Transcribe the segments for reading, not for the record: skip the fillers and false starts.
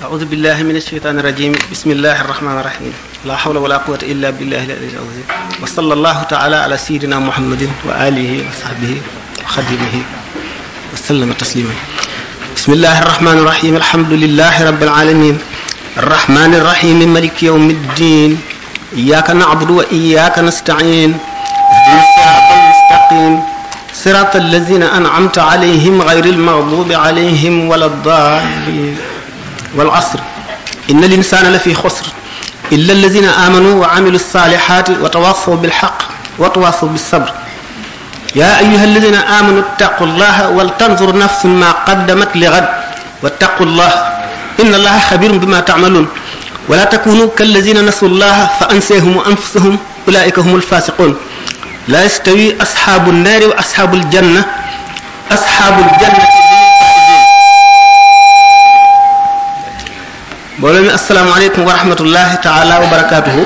أعوذ بالله من الشيطان الرجيم بسم الله الرحمن الرحيم لا حول ولا قوة إلا بالله العلي العظيم وصلى الله تعالى على سيدنا محمد وآله وصحبه وخدمه وسلم تسليما بسم الله الرحمن الرحيم الحمد لله رب العالمين الرحمن الرحيم مالك يوم الدين إياك نعبد وإياك نستعين اهدنا الصراط المستقيم صراط الذين أنعمت عليهم غير المغضوب عليهم ولا الضالين والعصر إن الإنسان لفي خسر إلا الذين آمنوا وعملوا الصالحات وتواصوا بالحق وتواصوا بالصبر يا أيها الذين آمنوا اتقوا الله ولتنظر نفس ما قدمت لغد واتقوا الله إن الله خبير بما تعملون ولا تكونوا كالذين نسوا الله فأنسيهم أنفسهم أولئك هم الفاسقون لا يستوي أصحاب النار وأصحاب الجنة أصحاب الجنة mbooloo mi asalaamaaleykum wa rahmatullahi taala wa barakaatuhu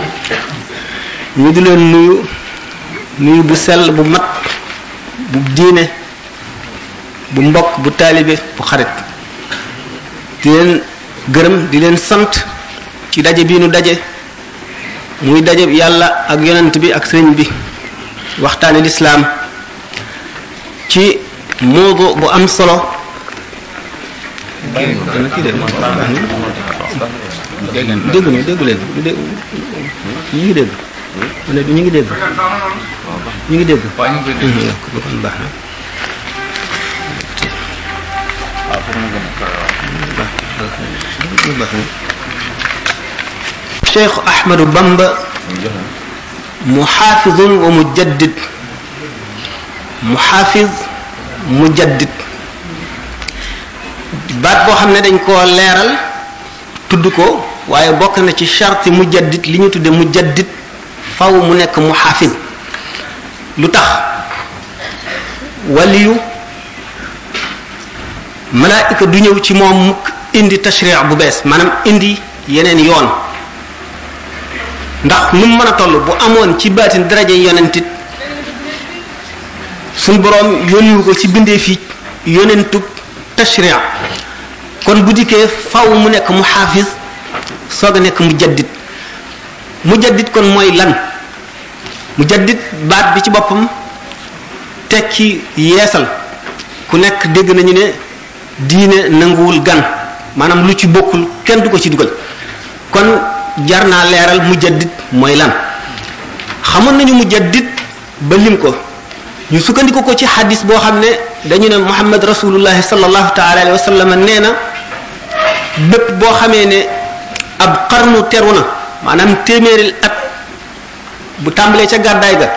ñu di leen nuyu bu sell bu mat bu diine bu mbokk bu taalibe bu xarit di leen gërëm di leen sant ci daje bii nu daje muy daje yàlla ak yonent bi ak sëriñ bi waxtaane lislaam ci moodu bu am solo dégg leen ñu ngi dégg ma ne ñu ngi dégg ñu ngi dégg kon baax na Cheikh Ahmadou Bamba muhaafizun wa mujaddid muhaafiz mujaddid baat boo xam ne dañ koo leeral tudd ko waaye bokk na ci charte mujaddid li ñu tudde mujaddid faw mu nekk muhafiz lu tax waliyu malaayika du ñëw ci moom mukk indi tashri' bu bees maanaam indi yeneen yoon ndax nu mu mën a toll bu amoon ci baatin daraja yonentit suñ boroom yónniwu ko ci bindee fii yonentub tashri' kon bu dikkee faw mu nekk muhafiz soog a nekk mujaddid kon mooy lan mujaddid baat bi ci boppam tekki yeesal ku nekk dégg nañu ne diine nanguwul gan maanaam lu ci bokkul kenn du ko ci dugal kon jar naa leeral mujaddid mooy lan xamoon nañu mujaddid ba lim ko ñu sukkandiku ko ci xadis boo xam ne dañu ne Muhammad rasulullahi sallallahu taala alayhi wa sallam nee na bépp boo xamee ne ab xarnu teru na maanaam téeméeri at bu tàmbalee ca gàddaay ga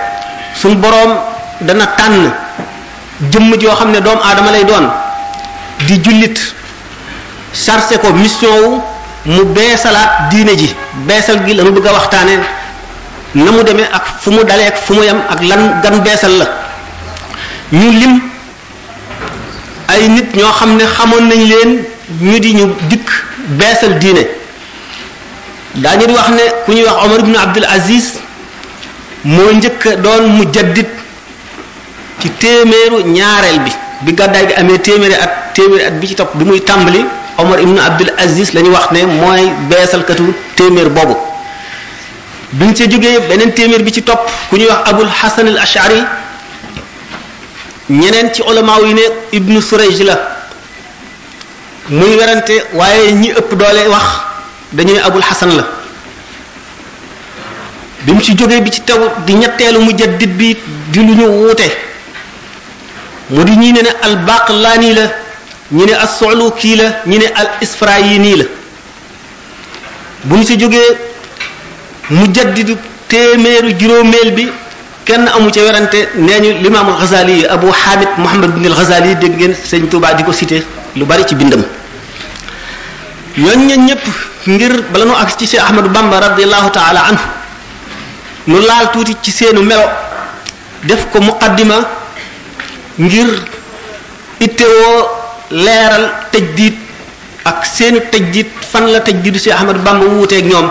suñ boroom dana tànn jëmm joo xam ne doomu aadama lay doon di jullit chargé ko mission wu mu beesalaat diine ji beesal gi la mu bëgg a waxtaane na mu demee ak fu mu dalee ak fu mu yem ak lan gan beesal la ñu lim ay nit ñoo xam ne xamoon nañ leen ñu di ñu dikk beesal diine daañu di wax ne ku ñuy wax Omar ibn Abdul Aziz moo njëkk doon mujaddid ci téeméeru ñaareel bi gàddaay gi amee téeméeri at bi ci topp bi muy tàmbali Omar ibn Abdul Aziz la ñu wax ne mooy beesalkatu téeméer boobu biñ ca jógee beneen téeméer bi ci topp ku ñuy wax Abul Hasan al Ash'ari ñeneen ci ulamaaw yi ne ibnu Surayj la muy werante waaye ñi ëpp doole wax dañu ne Abul Hasan la bi mu ci jógee bi ci taw di ñetteelu mujaddid bi di lu ñu wuute mu di ñii ne al Baqlani la ñi ne as Suluki la ñi ne al Isfirayini la bu ñu ci jógee mujaddidu téeméeru juróomeel bi kenn amu ca werante nee ñu limaamul Ghazali Abu Hamid Muhammad bin al Ghazali dégg ngeen Sëñ Tuubaa di ko cité lu bari ci bindam yoon ña ñëpp ngir bala nu agsi ci Cheikh Ahmadou Bamba radiallahu taala anhu nu laal tuuti ci seenu melo def ko muqaddima ngir ittewoo leeral tajdiid ak seenu tajdiid fan la tajdiidu Cheikh Ahmadou Bamba wuuteeg ñoom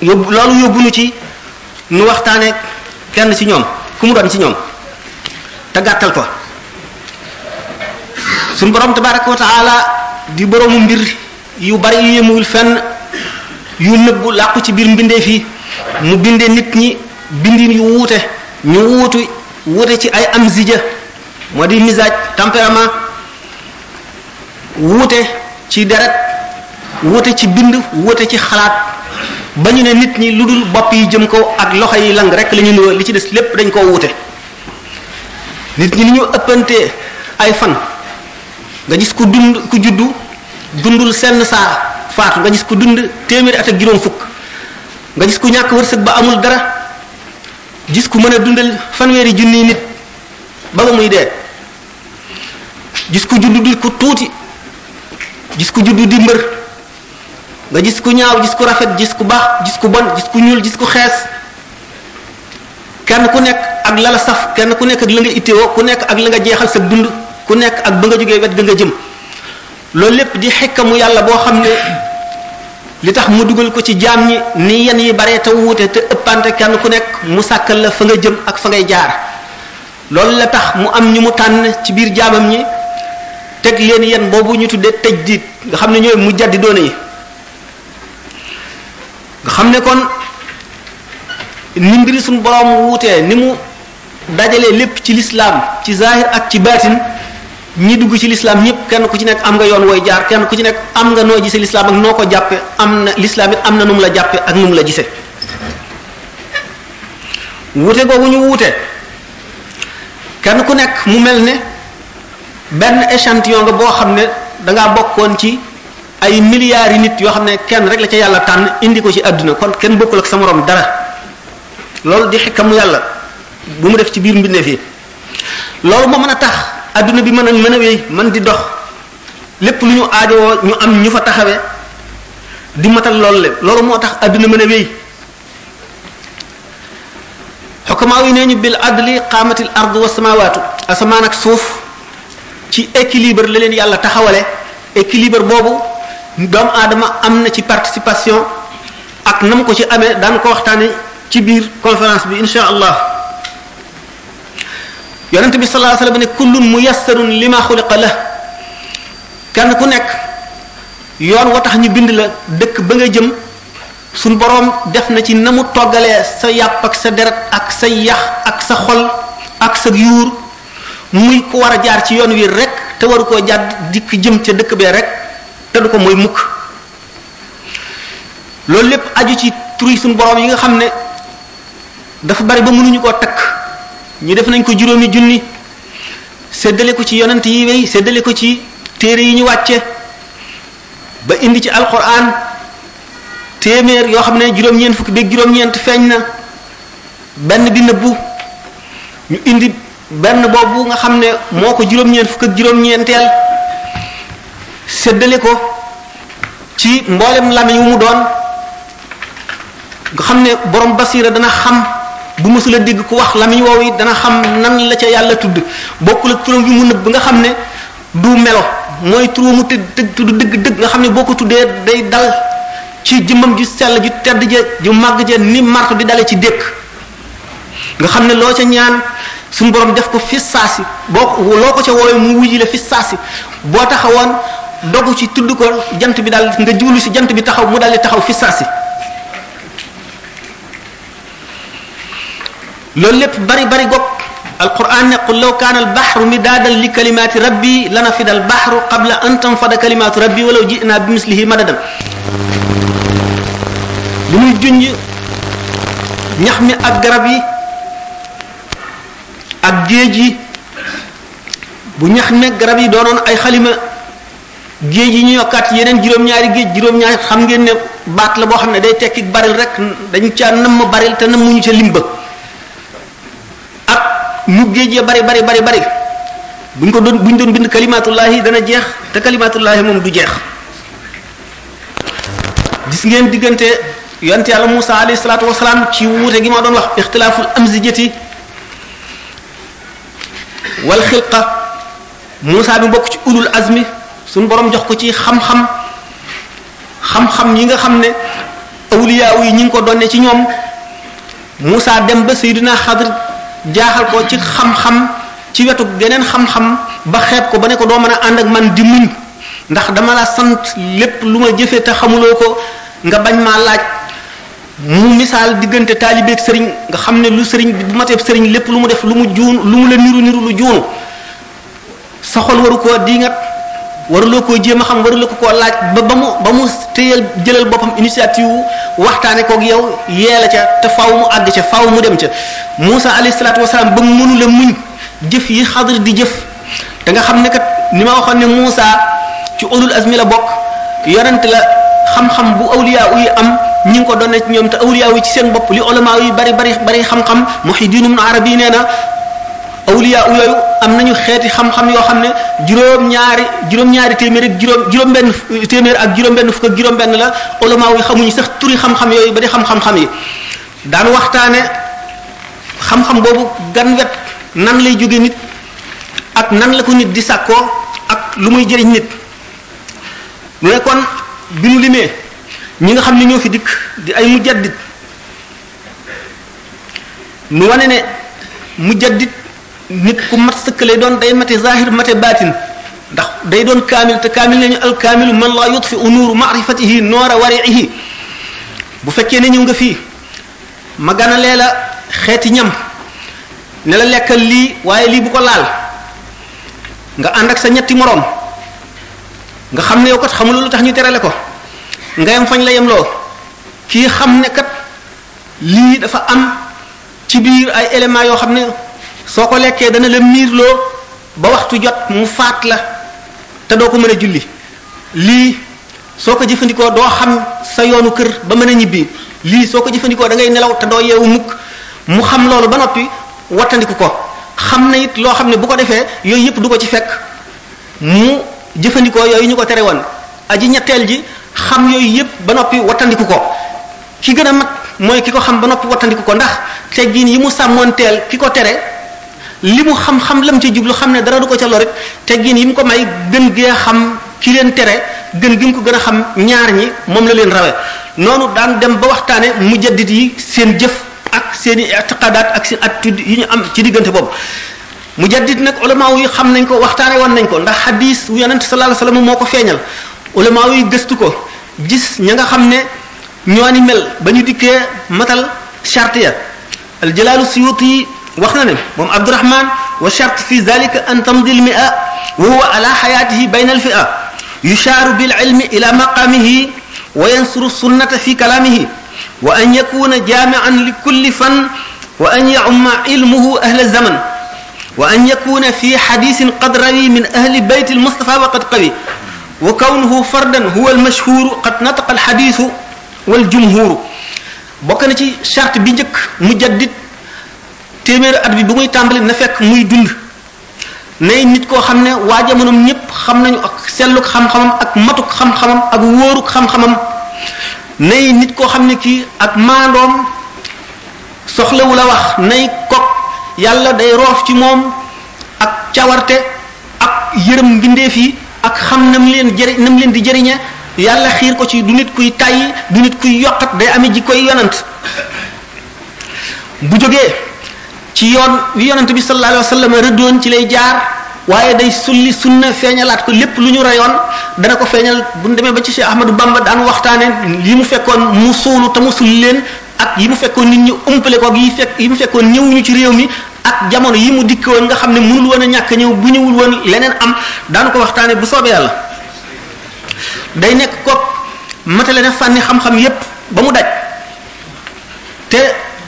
loolu yóbbu nu ci nu waxtaanee kenn ci ñoom ku mu doon ci ñoom te gàttal ko suñu borom tabaraka wa taala di boroomu mbir yu bari yu yemul fenn yu nëbbu làqu ci biir mbindeef yi mu bindee nit ñi bindin yu wuute ñu wuute ci ay amzija moo di misaaj tempérament wuute ci deret wuute ci bind wuute ci xalaat ba ñu ne nit ñi lu dul bopp yi jëm kaw ak loxo yi lang rek la ñu nuyoo li ci des lépp dañ koo wuute nit ñi ni ñu ëppantee ay fan nga gis ku juddu dundul senn saa faatu nga gis ku dund téeméeri at ak juróom fukk nga gis ku ñàkk wërsëg ba amul dara gis ku mën a dundal fanweeri junniy nit ba ba muy dee gis ku juddu di ku tuuti gis ku juddu di mbër nga gis ku ñaaw gis ku rafet gis ku baax gis ku bon gis ku ñuul gis ku xees kenn ku nekk ak la la saf kenn ku nekk ak la nga ittewoo ku nekk ak la nga jeexal sa dund ku nekk ak ba nga jógee wet ga nga jëm loolu lépp di xikkamu yàlla boo xam ne li tax mu dugal ko ci jaam ñi ni yenn yi bare te wuute te ëppante kenn ku nekk mu sàkkal la fa nga jëm ak fa ngay jaar loolu la tax mu am ñu mu tànn ci biir jaamam ñi teg leen yenn boobu ñu tuddee tëj diit nga xam ne ñooy mu jaddi doone yi nga xam ne kon ni mbiri suñu borom wuutee ni mu dajalee lépp ci lislaam ci zahir ak ci baatin ñi dugg ci lislaam ñëpp kenn ku ci nekk am nga yoon wooy jaar kenn ku ci nekk am nga noo gisee lislaam ak noo ko jàppe am na lislaam it am na nu mu la jàppe ak nu mu la gisee wuute googu ñu wuute kenn ku nekk mu mel ne benn échantillon nga boo xam ne dangaa bokkoon ci ay milliards yi nit yoo xam ne kenn rek la ca yàlla tànn indi ko ci àdduna kon kenn bokkul ak sa moroom dara loolu di xikkamu yàlla bu mu def ci biir mbindeef yi loolu moo mën a tax adduna bi mën a wéy mën di dox lépp lu ñu aajowoo ñu am ñu fa taxawee di matal loolu lépp loolu moo tax adduna mën a wéy xukamaa yi nee ñu bil adli qaamatil ardu wa samawaatu asamaan ak suuf ci équilibre la leen yàlla taxawale équilibre boobu doomu aadama am na ci participation ak nam ko ci amee daan ko waxtaane ci biir conférence bi insha allah yonent bi sallallahu alayhi wasallam ne kullun muyassarun lima xuliqa la kenn ku nekk yoon wa tax ñu bind la dëkk ba nga jëm suñ boroom def na ci na mu toggalee sa yàpp ak sa deret ak sa yax ak sa xol ak sa yuur muy ko war a jaar ci yoon wi rek te waru koo jàdd dikk jëm ca dëkk bee rek te du ko mooy mukk loolu lépp aju ci turi suñ boroom yi nga xam ne dafa bari ba mënuñu koo takk ñu def nañ ko juróomi junni séddale ko ci yonent yi wey séddale ko ci téere yi ñu wàcce ba indi ci alquran téeméer yoo xam ne juróom-ñeent fukki beeg juróom-ñeent feeñ na benn bi nëbbu ñu indi benn boobu nga xam ne moo ko juróom-ñeent fukk ak juróom-ñeenteel séddale ko ci mboolem lami yu mu doon nga xam ne borom basira dana xam bu mësula dégg ku wax lamiñ woowu it dana xam nan la ca yàlla tudd bokkul ak turam bi mu nëbb nga xam ne du melo mooy turam mu tudd dëgg-dëgg nga xam ne boo ko tuddee day dal ci jëmmam ju sell ju tedd ja ju màgg ja ni marto di dale ci dékk nga xam ne loo ca ñaan suñu borom def ko fi saasi loo ko ca woowee mu wuji la fi saasi boo taxawoon dogu ci tudd ko jant bi daal nga jublu si jant bi taxaw mu daal di taxaw fi saasi loolu lépp bari bari gopp alquran ne qul law kaana albaxru midaadan li kalimaati rabbi lanafida albaxru qabla an tanfada kalimaatu rabbi walaw ji'naa bi mislihi madadan li muy junj ñax mi ak garab yi ak géej yi bu ñax mi garab yi doonoon ay xalima géej yi ñu yokkaat yeneen juróom-ñaari géej juróom-ñaari xam ngeen ne baat la boo xam ne day tekki baril rek dañ caa namm baril te nammuñu ca limba mu géej ya bari buñ doon bind kalimatullahi dana jeex te kalimatullahi moom du jeex gis ngeen diggante yonent yàlla Musa alayhi salaatu wasalaam ci wuute gi ma doon wax ixtilaaful amzijati wal xilqa Musa bi bokk ci ulul azmi suñu borom jox ko ci xam-xam yi nga xam ne awliya yi ñi ngi ko doonne ci ñoom Musa dem ba Seydina Xadir jaaxal ko ci xam-xam ci wetu geneen xam-xam ba xeeb ko ba ne ko doo mën a ànd ak man di muñ ndax dama la sant lépp lu ma jëfee te xamuloo ko nga bañ maa laaj. mu misaal diggante taalibeeg sëriñ nga xam ne lu sëriñ bi bu mateeb sëriñ lépp lu mu def lu mu juun lu mu la niru lu juunu sa xol waru koo diingat waruloo koo jéem a xam waruloo ko koo laaj ba mu téyal jëlal boppam initiative waxtaane koog yow yeela ca te faaw mu àgg ca faaw mu dem ca Muusa alayhi salaatu wasalaam ba mu mënu la muñ jëf yi Xadir di jëf te nga xam ne kat ni ma waxoon ne Muusa ci ulul azmi la bokk yonent la xam-xam bu awliya yi am ñi ngi ko doon ci ñoom te awliya yi ci seen bopp li ulama yi bari xam-xam Muhyiddin Ibn Arabi nee na awliya yooyu am nañu xeeti xam-xam yoo xam ne juróom-ñaari téeméer ak juróom-benn téeméer ak juróom-benn fukk ak juróom-benn la ulama yi xamuñu sax turi xam-xam yooyu ba di xam-xam yi daan waxtaane xam-xam boobu gan wet nan lay jóge nit ak nan la ko nit di sàkkoo ak lu muy jëriñ nit lu ne kon bi nu limee ñi nga xam ne ñoo fi dikk di ay mujaddid nu wane ne mujaddid nit ku mat sëkk lay doon day mate zahir mate baatin ndax day doon kaamil te kaamil nañu al kaamilu man la yutfi nuuru maarifatihi noora wariihi bu fekkee ne ñëw nga fii ma ganalee la xeeti ñam ne la lekkal lii waaye lii bu ko laal nga ànd ak sa ñetti moroom nga xam ne yow kat xamul lu tax ñu terale ko nga yem fañ la yemloo kii xam ne kat lii dafa am ci biir ay éléments yoo xam ne soo ko lekkee dana la miirloo ba waxtu jot mu faat la te doo ko mën a julli lii soo ko jëfandikoo doo xam sa yoonu kër ba mën a ñibbi lii soo ko jëfandikoo da ngay nelaw te doo yeewu mukk mu xam loolu ba noppi wattandiku ko xam na it loo xam ne bu ko defee yooyu yëpp du ko ci fekk mu jëfandikoo yooyu ñu ko tere woon aji ñetteel ji xam yooyu yëpp ba noppi wattandiku ko ki gën a mat mooy ki ko xam ba noppi wattandiku ko ndax teggin yi mu sàmmoonteel ki ko tere li mu xam-xam lam ci jublu xam ne dara du ko ca lorit teggin yi mu ko may gën gee xam ki leen tere gën gi mu ko gën a xam ñaar ñi moom la leen rawe noonu daan dem ba waxtaane mujaddid yi seen jëf ak seen i i'tiqadaat ak seen attitude yi ñu am ci diggante boobu mujaddid nag ulama yi xam nañ ko waxtaane woon nañ ko ndax hadis wu yonent sallallahu alayhi wasallam moo ko feeñal ulama yi gëstu ko gis ña nga xam ne ñoo ni mel ba ñu dikkee matal charte ya al jalaalu suyuti wax na ne moom Abdurahman wa charte fi zalika an tamdi al mi'a wa huwa ala hayatihi bayna al fi'a yushaaru bil ilmi ila maqamihi wa yansuru sunnata fi kalamihi wa an yakuna jami'an li kulli fan wa an ya'umma ilmuhu ahla zaman wa an yakuna fi hadithin qad rawi min ahli bayt al mustafa wa qad qawi wa kawnuhu fardan huwa al mashhur qad nataqa al hadith wal jumhur bokk na ci charte bi njëkk mujaddid téeméeri at bi bu muy tàmbali na fekk muy dund nay nit koo xam ne waa jamonoom ñëpp xam nañu ak selluk xam-xamam ak matuk xam-xamam ak wóoruk xam-xamam nay nit koo xam ne kii ak maandoom soxlawu la wax nay kok yàlla day roof ci moom ak cawarte ak yërëm mbindeef yi ak xam nam leen di jëriñe yàlla xiir ko ci du nit kuy tàyyi du nit kuy yokkat day amee ji koy yonant bu jógee ci yoon wi yonant bi sallallahu alayhi wa sallam rëddoon ci lay jaar waaye day sulli sunna feeñalaat ko lépp lu ñu rayoon dana ko feeñal bu ñu demee ba ci Cheikh Ahmadou Bamba daan waxtaane yi mu fekkoon mu suulu te mu sulli leen ak yi mu fekkoon nit ñi umpale ko yi mu fekkoon ñëwuñu ci réew mi ak jamono yi mu dikk woon nga xam ne mënul woon a ñàkk ñëw bu ñëwul woon leneen am daanu ko waxtaane bu soobee yàlla day nekk ko matale na fànni xam-xam yépp ba mu daj te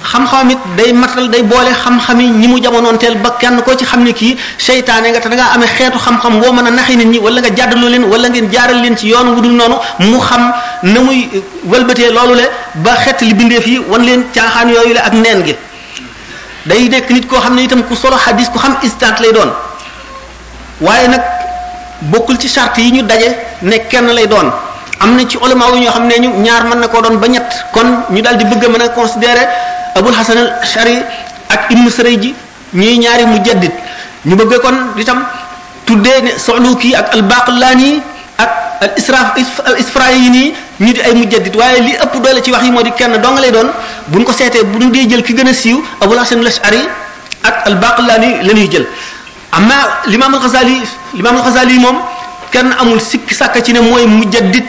xam-xam it day matal day boole xam-xam yi ñi mu jamonoonteel ba kenn koo ci xam ne kii seytaane nga te da ngaa amee xeetu xam-xam boo mën a naxi nit ñi wala nga jàddaloo leen wala ngeen jaaral leen ci yoon wu dul noonu mu xam na muy wëlbatee loolu le ba xett li bindeef yi wan leen caaxaan yooyu le ak neen gi day nekk nit koo xam ne itam ku solo xadis ku xam instant lay doon waaye nag bokkul ci charte yi ñu daje ne kenn lay doon am na ci ulama yu ñoo xam ne ñu ñaar mën na koo doon ba ñett kon ñu daal di bëgg a mën a considérer Abul Hasan al Ashari ak Ibnu Sarayji ñuy ñaari mujaddid ñu bëgg kon itam tuddee ne Suluki ak al Baqillani ak al Isfirayini ñu di ay mujaddid waaye li ëpp doole ci wax yi moo di kenn dong lay doon buñ ko seetee bu ñu dee jël ki gën a siiw Abul Hasan al Ashari ak al Baqillani la ñuy jël amma l'imam al Ghazali moom kenn amul sikki sàkka ci ne mooy mujaddid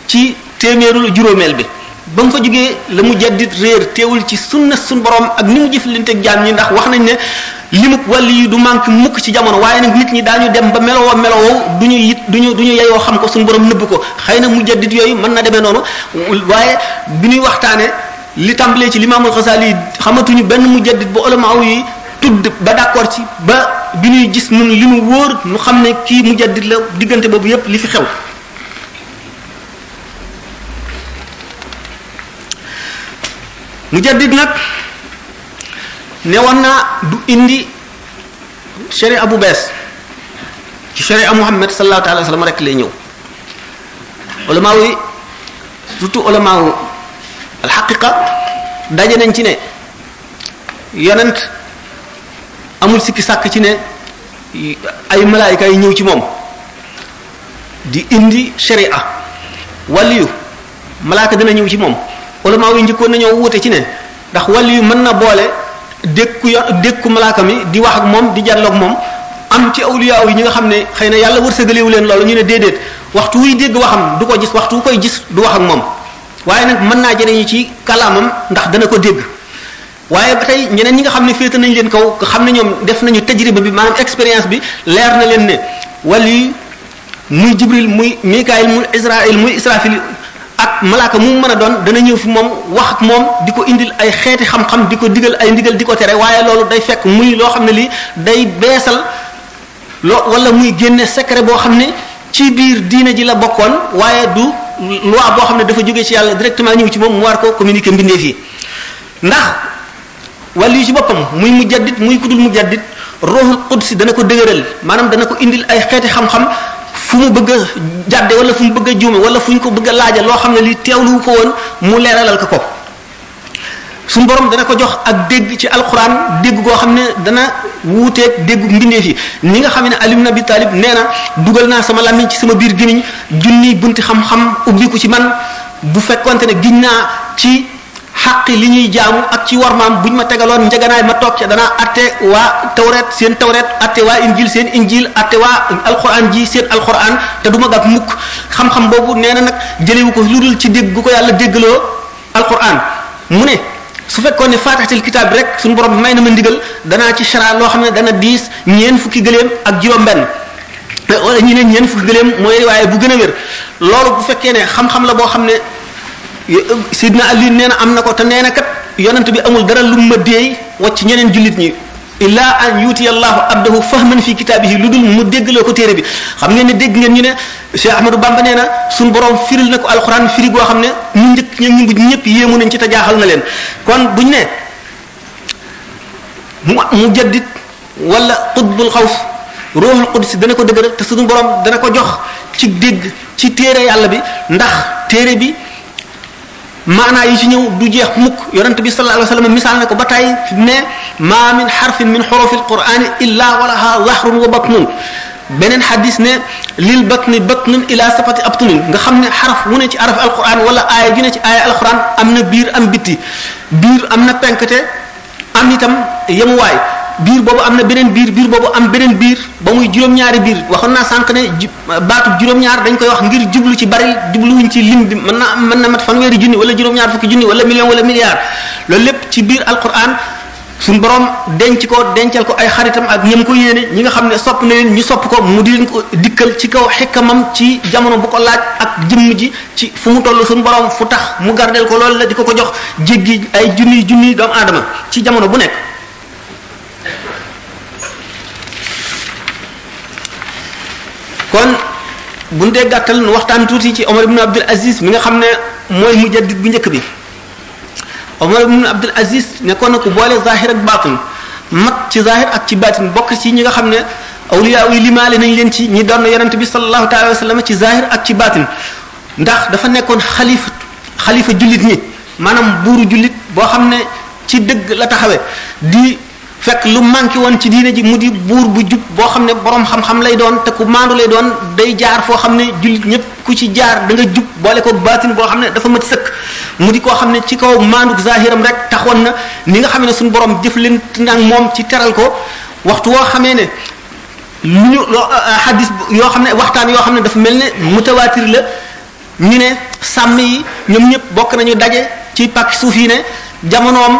ci téeméerul juróomeel bi ba mu fa jógee la mujaddid réer teewul ci sunna suñ borom ak ni mu jëflanteeg jaam ñi ndax wax nañ ne limub wàlli yi du manque mukk ci jamono waaye nag nit ñi daañu dem ba melowoo duñu yeyoo xam ko suñ borom nëbb ko xëy na mujaddid yooyu mën na demee noonu waaye bi ñuy waxtaane li tàmbalee ci limaamul Xasaali yi xamatuñu benn mujaddid bu ulama yi tudd ba d'accord ci ba bi ñuy gis nun li nu wóor nu xam ne kii mujaddid la diggante boobu yépp li fi xew mujaddid nag ne woon naa du indi sharia bu bees ci sharia Muhammad sallallahu alayhi wa sallam rek lay ñëw ulama yi surtout ulama alxaqiqa daje nañ ci ne yonent amul sikki sàkk ci ne ay malaayika yi ñëw ci moom di indi sharia waliyu malaaka dina ñëw ci moom ulama yi njëkkoon nañoo wuute ci ne ndax waliyu mën na boole dékku malaaka mi di wax ak moom di jàlloog moom am ci awliya yi ñi nga xam ne xëy na yàlla wërsëgalewu leen loolu ñu ne déedéet waxtu wuy dégg waxam du ko gis waxtu wu koy gis du wax ak moom waaye nag mën naa jëriñu ci kalaamam ndax dana ko dégg waaye ba tey ñeneen ñi nga xam ne féete nañ leen kaw nga xam ne ñoom def nañu tajriba bi maanaam expérience bi leer na leen ne waliyu muy jibril muy mikaayil muy israfil ak malaaka mu mën a doon dana ñëw fi moom wax ak moom di ko indil ay xeeti xam-xam di ko digal ay ndigal di ko tere waaye loolu day fekk muy loo xam ne lii day beesal wala muy génne secret boo xam ne ci biir diine ji la bokkoon waaye du loi boo xam ne dafa jógee ci yàlla directement ñëw ci moom mu war ko communiquer mbindeef yi ndax wàllu yi ci boppam muy mujaddid muy kudul mujaddid ruuxul qudsi dana ko dëgëral maanaam dana ko indil ay xeeti xam-xam fu mu bëgg a jàdde wala fu mu bëgg a juume wala fu ñu ko bëgg a laaja loo xam ne li teewlu ko woon mu leeralal ko suñu borom dana ko jox ak dégg ci alquran dégg goo xam ne dana wuuteeg déggu mbindeef yi ni nga xam ne Ali ibn Abi Talib nee na dugal naa sama làmmiñ ci sama biir gémmiñ junni bunti xam-xam ubbiku ci man bu fekkonte ne giñ naa ci xaqi li ñuy jaamu ak ci warmaam buñ ma tegaloon njaganaay ma toog ca danaa atte waa tawret seen tawret atte waa injil seen injil atte waa alquran ji seen alquran te du ma gàtt mukk xam-xam boobu nee na nag jëlewu ko lu dul ci dégg gu ko yàlla déggaloo alquran mu ne su fekkoon ne faatixatil kitaab bi rek suñu borom may na ma ndigal danaa ci chara loo xam ne dana diis ñeen fukki gëléem ak juróom-benn wala ñu ne ñeen fukki gëléem mooy waaye bu gën a wér loolu bu fekkee ne xam-xam la boo xam ne Sidna Ali nee na am na ko te nee na kat yonent bi amul dara lu ma deey wacc ñeneen jullit ñi illa an yuti allahu abdahu fahman fi kitaabihi lu dul mu déggloo ko téere bi xam ngeen ne dégg ngeen ñu ne Cheikh Ahmadou Bamba nee na suñu borom firil na ko alxuraan firi goo xam ne ñu njëkk ñu ngi ñëpp yéemu nañ ci te jaaxal na leen kon buñ ne mu jaddit wala qutbul xawf ruuxul qudsi dana ko dëgëral te suñu borom dana ko jox ci dégg ci téere yàlla bi ndax téere bi maanaa yi ci ñëw du jeex mukk yonent bi sallallahu alayhi wa sallam misaal na ko ba tey ne ma min xarfin min xurufi alqurani illa walaha zahrun wa batnun beneen xadis ne lil batni batnun ila safati abtunin nga xam ne xaraf wu ne ci araf alquran wala aaya ju ne ci aaya alquran am na biir am bitti biir am na penkte am itam yemuwaay biir boobu am na beneen biir boobu am beneen biir ba muy juróom-ñaari biir waxoon naa sànq ne baatu juróom-ñaar dañ koy wax ngir jublu ci bari jubluwuñ ci lim bi mën na mat fanweeri junni wala juróom-ñaar fukki junni wala million wala milliard loolu lépp ci biir alquran suñ borom denc ko dencal ko ay xaritam ak ñem ko yéene ñi nga xam ne sopp na leen ñu sopp ko mu di leen ko dikkal ci kaw xikkamam ci jamono bu ko laaj ak jëmm ji ci fu mu toll suñ borom fu tax mu gardeel ko loolu la di ko jox jéggi ay junni doomu aadama ci jamono bu nekk kon bu ñu dee gàttal nu waxtaan tuuti ci Omar ibn Abdul Aziz mi nga xam ne mooy mujaddid bu njëkk bi Omar ibn Abdul Aziz nekkoon na ku boole zahir ak baatin mat ci zahir ak ci baatin bokk ci ñi nga xam ne awliya yi limaale nañ leen ci ñi doon yonent bi sallallahu taala wa sallam ci zahir ak ci baatin ndax dafa nekkoon xalifa jullit ñi maanaam buuru jullit boo xam ne ci dëgg la taxawee di fekk lu manqué woon ci diine ji mu di buur bu jub boo xam ne borom xam-xam lay doon te ku maandu lay doon day jaar foo xam ne jullit ñëpp ku ci jaar da nga jub boole ko baatin boo xam ne dafa mat sëkk mu di koo xam ne ci kaw maanduk zahiram rek taxoon na ni nga xam ne suñu borom jëflante nag moom ci teral ko waxtu woo xamee ne lu ñu hadis yoo xam ne waxtaan yoo xam ne dafa mel ne mutawaatir la ñu ne sàmm yi ñoom ñëpp bokk nañu daje ci pàkki suuf yi ne jamonoom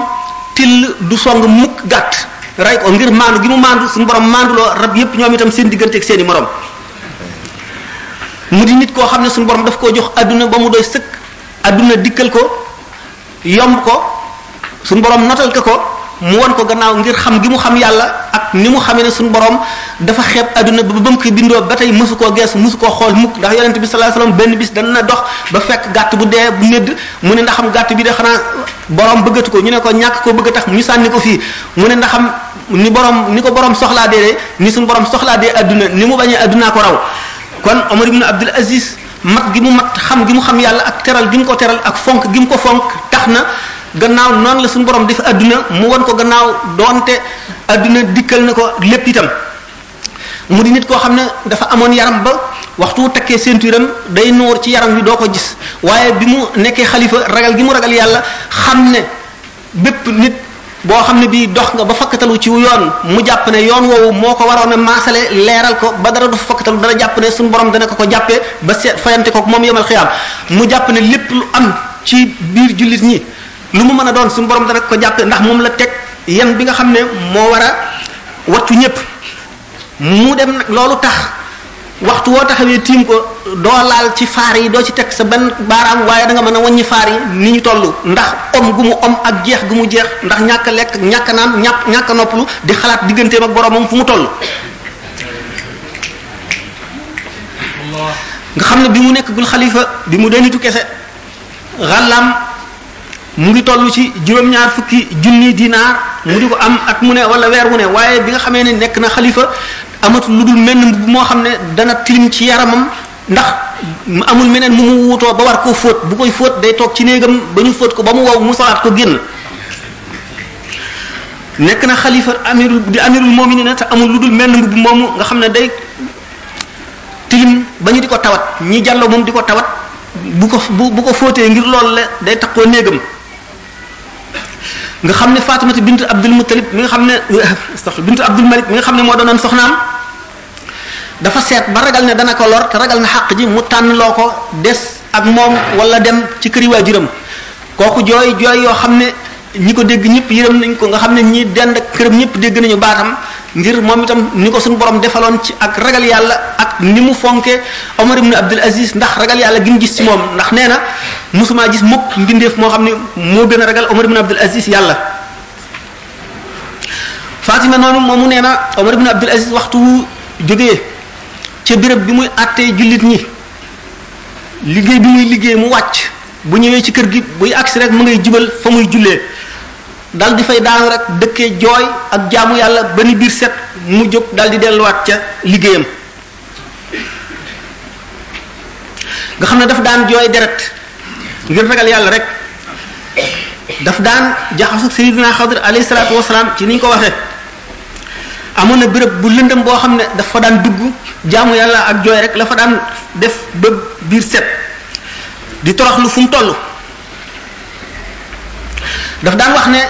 till du song mukk gàtt rey ko ngir maandu gi mu maandu suñu borom maanduloo rab yépp ñoom itam seen diggante ak seen i morom mu di nit koo xam ne suñu borom daf koo jox adduna ba mu doy sëkk adduna dikkal ko yomb ko suñu borom notal ko mu won ko gannaaw ngir xam gi mu xam yàlla ak ni mu xamee ne suñu borom dafa xeeb adduna ba mu ko bindoo ba tey mësu koo geesu mësu koo xool mukk ndax yonente bi sallallahu alayhi wasallam benn bis dana dox ba fekk gàtt bu dee bu nedd mu ne ndaxam gàtt bi de xanaa borom bëggatu ko ñu ne ko ñàkk koo bëgg a tax ñu sànni ko fii mu ne ndaxam ni ko borom soxlaa dee ni suñu borom soxlaa dee adduna ni mu bañee addunaa ko raw kon Omar ibn Abdul Aziz mat gi mu mat xam gi mu xam yàlla ak teral gi mu ko teral ak fonk gi mu ko fonk tax na gannaaw noonu la suñu borom def adduna mu won ko gannaaw doonte adduna dikkal na ko lépp itam mu di nit koo xam ne dafa amoon yaram ba waxtu wu takkee ceinture am day noor ci yaram wi doo ko gis waaye bi mu nekkee xalifa ragal gi mu ragal yàlla xam ne bépp nit boo xam ne bii dox nga ba fakkatalu ci yoon mu jàpp ne yoon woowu moo ko waroon a maasale leeral ko ba dara du fakkatalu dana jàpp ne suñu borom dana ko jàppee ba seet fayante ko moom yemal xiyaam mu jàpp ne lépp lu am ci biir jullit ñi lu mu mën a doon suñu borom dana ko jàppee ndax moom la teg yan bi nga xam ne moo war a wattu ñëpp mu dem nag loolu tax waxtu woo taxawee tiim ko doo laal ci faar yi doo ci teg sa benn baaraam waaye da nga mën a wàññi faar yi ni ñu toll ndax om gu mu om ak jeex gu mu jeex ndax ñàkk a lekk ñàkk a naan ñàkk a noppalu di xalaat digganteem ak boromam fu mu toll. nga xam ne bi mu nekk gul xalifa bi mu denitu kese xàllaam mu ngi toll ci juróom-ñaar fukki junni dinaar mu di ko am at mu ne wala weer wu ne waaye bi nga xamee ne nekk na xalifa amatul lu dul menn mbubb moo xam ne dana tilim ci yaramam ndax amul meneen mu mu wutoo ba war koo fóot bu koy fóot day toog ci néegam ba ñu fóot ko ba mu wow mu solaat ko génn nekk na xalifa amirul mu'minin te amul lu dul menn mbubb moomu nga xam ne day tilim ba ñu di ko tawat ñi jàlloo moom di ko tawat bu ko fóotee ngir loolu la day takkoo néegam nga xam ne Fatimata bint Abdul Muttalib mi nga xam ne bint Abdul Malik mi nga xam ne moo doonoon soxnaam dafa seet ba ragal ne dana ko lor te ragal na xàq ji mu tànn loo ko des ak moom wala dem ci këri waajuram kooku jooy yoo xam ne ñi ko dégg ñëpp yërëm nañ ko nga xam ne ñi dend ak këram ñëpp dégg nañu baatam ngir moom itam ni ko suñu borom defaloon ci ak ragal yàlla ak ni mu fonke Omar ibn Abdul Aziz ndax ragal yàlla gi mu gis ci moom ndax nee na musuma gis mukk mbindeef moo xam ne moo gën a ragal Omar ibn Abdul Aziz yàlla Fatima noonu moomu nee na Omar ibn Abdul Aziz waxtu wu jógee ca béréb bi muy àttee jullit ñi liggéey bi muy liggéey mu wàcc bu ñëwee ci kër gi buy agsi rek mu ngay jubal fa muy jullee dal di fay daanu rek dëkkee jooy ak jaamu yàlla ba ni biir set mu jóg dal di delluwaat ca liggéeyam nga xam ne daf daan jooy deret ngir ragal yàlla rek daf daan jaxasu Sayyidina Xadir alayhi salaatu wasalaam ci ni ñu ko waxee amoon na béréb bu lëndëm boo xam ne dafa daan dugg jaamu yàlla ak jooy rek la fa daan def ba biir set di toroxlu fu mu toll daf daan wax ne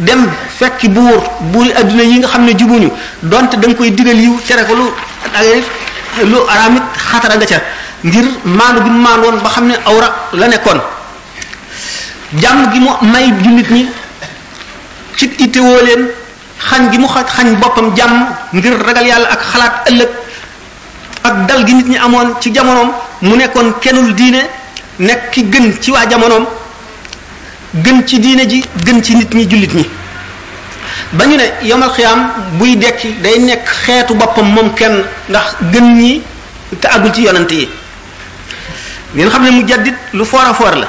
dem fekki buuri adduna yi nga xam ne jubuñu donte da nga koy digal yiw tere ko lu araamit xatara nga ca ngir maandu gi mu maandu woon ba xam ne awra la nekkoon jàmm gi mu may jullit ñi ci itteewoo leen xañ gi mu xañ boppam jàmm ngir ragal yàlla ak xalaat ëllëg ak dal gi nit ñi amoon ci jamonoom mu nekkoon kennul diine nekk ki gën ci waa jamonoom gën ci diine ji gën ci nit ñi jullit ñi ba ñu ne yomal xiyaam buy dekki day nekk xeetu boppam moom kenn ndax gën ñi te àggul ci yonante yi ngeen xam ne mu jaddit lu foor a foor la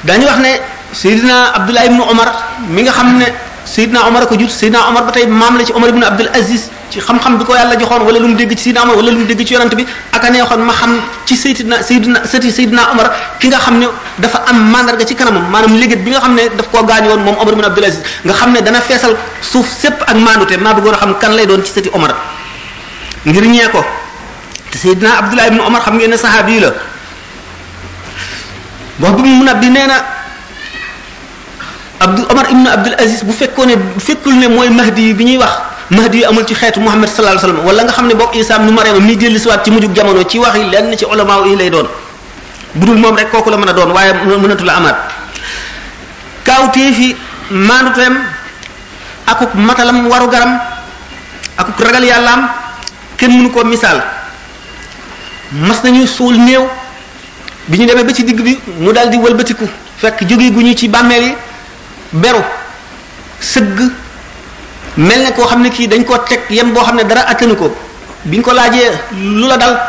dañu wax ne Seydina Abdullah ibn Omar mi nga xam ne Seydina Omar a ko jur Seydina Omar ba tey maam la ci Omar ibn Abdul Aziz ci xam-xam bi ko yàlla joxoon wala lu mu dégg ci Seydina Omar wala lu mu dégg ci yonante bi ak a neexoon ma xam ci Seydina Omar ki nga xam ne dafa am mandarga ci kanamam maanaam léget bi nga xam ne daf koo gaañu woon moom Omar ibn Abdul Aziz nga xam ne dana feesal suuf sépp ak maandute maa bëggoon a xam kan lay doon ci sëti Omar ngir ñee ko te Seydina Abdullah ibn Omar xam ngeen ne saxaabi yi la wax bi mu nab di nee na Omar ibn Abdul Aziz bu fekkul ne mooy Mahdi bi ñuy wax mahdi amul ci xeetu Muhammad sallallahu alayhi wasallam wala nga xam ne boog Isa nu Maryam mi dellu siwaat ci mujjug jamono ci wax yi lenn ci ulama yi lay doon budul moom rek kooku la mën a doon waaye mënatu la amaat kaawtee fi maanduteem akuk matalam waru garam akuk ragal yàllaam kenn mënu koo misaal mas nañu suul néew bi ñu demee ba ci digg bi mu daal di wëlbatiku fekk jóge gu ñu ci bàmmeel yi beru sëgg mel ne koo xam ne kii dañ koo teg yem boo xam ne dara attanu ko biñ ko laajee lu la dal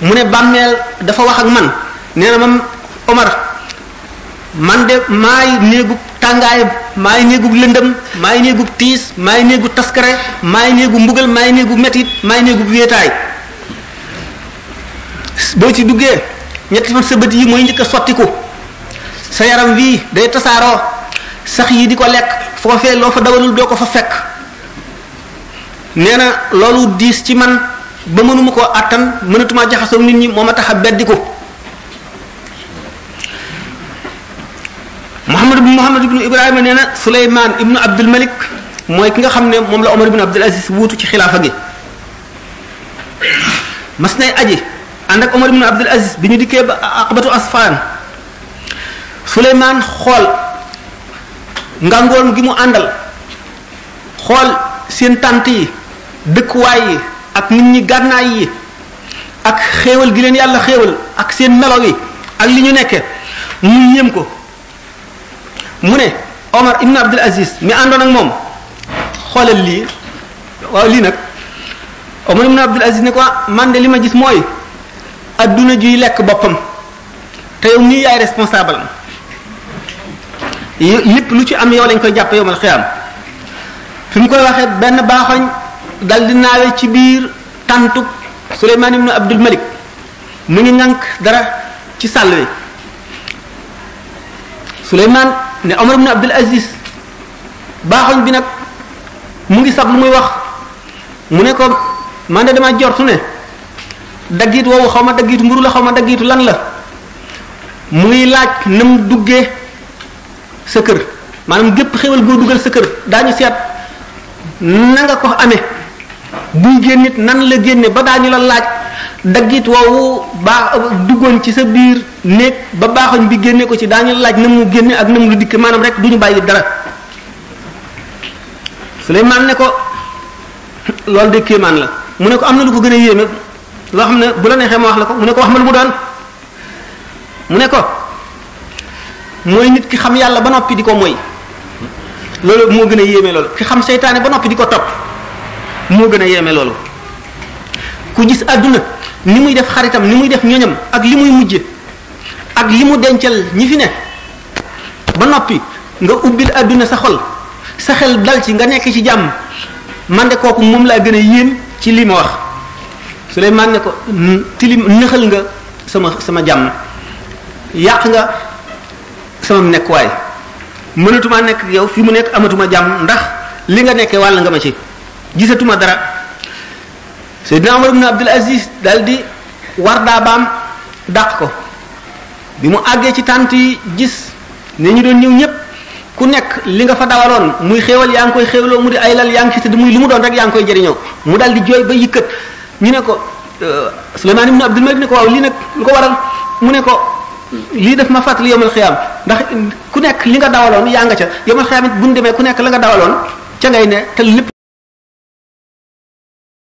mu ne bàmmeel dafa wax ak man nee na mam Omar man de maay néegub tàngaay maay néegub lëndëm maay néegub tiis maay néegub taskare maay néegub mbugal maay néegub metit maay néegub wéetaay boo ci duggee ñetti fan sa bët yi mooy njëkk a sottiku sa yaram wii day tasaaroo sax yi di ko lekk foofee loo fa dawalul doo ko fa fekk nee na loolu diis ci man ba mënuma koo àttan mënatuma jaxasoo nit ñi moo ma tax a beddiku Muhammad ibnu Ibrahima nee na Suleymaan ibnu Abdul Malik mooy ki nga xam ne moom la Omar ibnu Abdul Aziz wuutu ci xilaafa gi mas nay aji ànd ak Omar ibnu Abdul Aziz bi ñu dikkee ba aqbatu asfaan Suleymaan xool ngangoon gi mu àndal xool seen tànt yi dëkkuwaay yi ak nit ñi gànnaay yi ak xéewal gi leen yàlla xéewal ak seen melo yi ak li ñu nekke mu yéem ko mu ne Omar ibn Abdul Aziz mi àndoon ak moom xoolal lii waaw lii nag Omar ibn Abdul Aziz ne ko man de li ma gis mooy adduna juy lekk boppam te yow mii yaay responsable am lépp lu ci am yow lañ koy jàppe yowmal xiyaam fi mu koy waxee benn baaxoñ dal di naawe ci biir tàntuk Suleymaan ibn Abdul Malik mu ngi ŋànk dara ci sàll wi Suleymaan ne Omar ibn Abdul Aziz baaxoñ bi nag mu ngi sab lu muy wax mu ne ko man de dama jortu ne daggiit woowu xaw ma daggiitu mburu la xaw ma daggiitu lan la mu ngi laaj nam duggee sa kër maanaam gépp xéwal goo dugal sa kër daañu seet na nga ko amee buy génn nit nan la génne ba daañu la laaj daggit woowu baax duggoon ci sa biir néeg ba baaxoñ bi génne ko ci daañu la laaj na mu génne ak na mu lu dikk maanaam rek du ñu bàyyi dara Suleymaan ne ko loolu de kéemaan la mu ne ko am na lu ko gën a yéeme loo xam ne bu la neexee ma wax la ko mu ne ko wax ma lu mu doon mu ne ko mooy nit ki xam yàlla ba noppi di ko moy loolu moo gën a yéeme loolu ki xam seytaane ba noppi di ko topp moo gën a yéeme loolu ku gis àdduna ni muy def xaritam ni muy def ñoñam ak li muy mujje ak li mu dencal ñi fi ne ba noppi nga ubbil àdduna sa xol sa xel dal ci nga nekk ci jàmm man de kooku moom laa gën a yéem ci li ma wax Suleymaan ne ko tilim nëxal nga sama jàmm yàq nga sama nekkuwaay mënatuma nekk yow fi mu nekk amatuma jàmm ndax li nga nekkee wàll nga ma ci gisatuma dara Seydina Umar ibn Abdul Aziz daal di war daa baam dàq ko bi mu àggee ci tànt yi gis ne ñu doon ñëw ñëpp ku nekk li nga fa dawaloon muy xéewal yaa ngi koy xéewloo mu di ay lal yaa ngi ci tëdd muy lu mu doon rek yaa ngi koy jëriñoo mu daal di jooy ba yëkkat ñu ne ko Suleymaan ibn Abdul Malik ne ko waaw lii nag lu ko waral mu ne ko lii def ma fàttali yowmal xiyaam ndax ku nekk li nga dawaloon yaa nga ca yowmal xiyaam it bu ñu demee ku nekk la nga dawaloon ca ngay ne te lépp